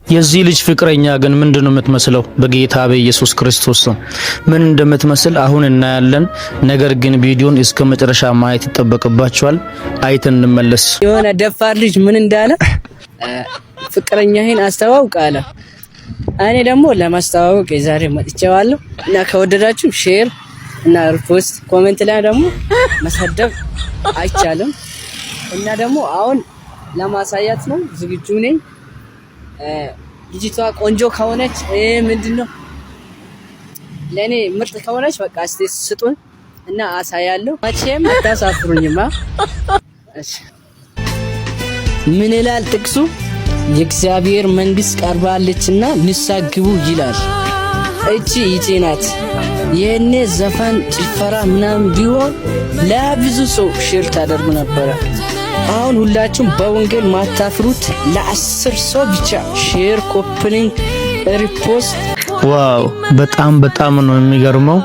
የዚህ ልጅ ፍቅረኛ ግን ምንድነው የምትመስለው? በጌታ በኢየሱስ ክርስቶስ ምን እንደምትመስል አሁን እናያለን። ነገር ግን ቪዲዮን እስከ መጨረሻ ማየት ይጠበቅባችኋል። አይተን እንመለስ። የሆነ ደፋር ልጅ ምን እንዳለ ፍቅረኛህን አስተዋውቅ አለ። እኔ ደግሞ ለማስተዋወቅ የዛሬ መጥቻለሁ እና ከወደዳችሁ ሼር እና ሪፖስት፣ ኮሜንት ላይ ደግሞ መሰደብ አይቻልም እና ደግሞ አሁን ለማሳያት ነው ዝግጁ ነኝ። ልጅቷ ቆንጆ ከሆነች ምንድነው ለኔ ምርጥ ከሆነች በቃ እስቲ ስጡን እና አሳያለሁ። መቼም አታሳፍሩኝማ። እሺ ምን ይላል ጥቅሱ? የእግዚአብሔር መንግስት ቀርባለችና ንስሐ ግቡ ይላል። እቺ ናት። የኔ ዘፈን ጭፈራ ምናምን ቢሆን ለብዙ ሰው ሼር ታደርጉ ነበረ። አሁን ሁላችሁም በወንጌል ማታፍሩት ለ10 ሰው ብቻ ሼር፣ ኮፕሊንግ፣ ሪፖስት። ዋው በጣም ነው የሚገርመው።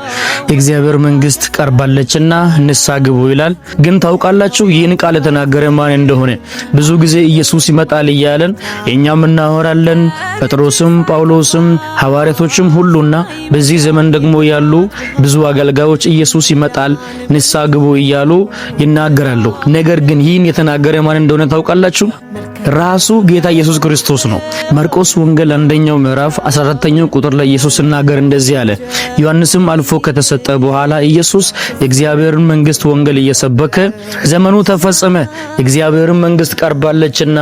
የእግዚአብሔር መንግስት ቀርባለችና ንስሐ ግቡ ይላል። ግን ታውቃላችሁ ይህን ቃል የተናገረ ማን እንደሆነ? ብዙ ጊዜ ኢየሱስ ይመጣል እያለን እኛም እናወራለን። ጴጥሮስም ጳውሎስም ሐዋርያቶችም ሁሉና በዚህ ዘመን ደግሞ ያሉ ብዙ አገልጋዮች ኢየሱስ ይመጣል ንስሐ ግቡ እያሉ ይናገራሉ። ነገር ግን ይህን የተናገረ ማን እንደሆነ ታውቃላችሁ? ራሱ ጌታ ኢየሱስ ክርስቶስ ነው። ማርቆስ ወንጌል 1ኛው ምዕራፍ 14ኛው ቁጥር ላይ ኢየሱስ ሲናገር እንደዚህ አለ። ዮሐንስም አልፎ ከተሰጠ በኋላ ኢየሱስ የእግዚአብሔርን መንግስት ወንጌል እየሰበከ ዘመኑ ተፈጸመ፣ የእግዚአብሔርን መንግስት ቀርባለችና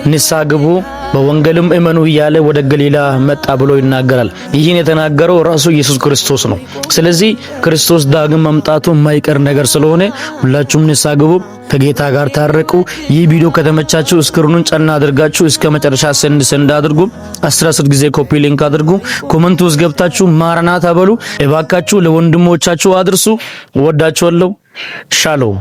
ንስሐ ግቡ በወንጌልም እመኑ እያለ ወደ ገሊላ መጣ ብሎ ይናገራል። ይህን የተናገረው ራሱ ኢየሱስ ክርስቶስ ነው። ስለዚህ ክርስቶስ ዳግም መምጣቱ የማይቀር ነገር ስለሆነ ሁላችሁም ንስሐ ግቡ፣ ከጌታ ጋር ታረቁ። ይህ ቪዲዮ ከተመቻችሁ ስክሪኑን ጫና አድርጋችሁ እስከ መጨረሻ ሰንድ አድርጉ። 10 ጊዜ ኮፒ ሊንክ አድርጉ። ኮሜንት ውስጥ ገብታችሁ ማራናታ በሉ። እባካችሁ ለወንድሞቻችሁ አድርሱ። ወዳችኋለሁ። ሻሎም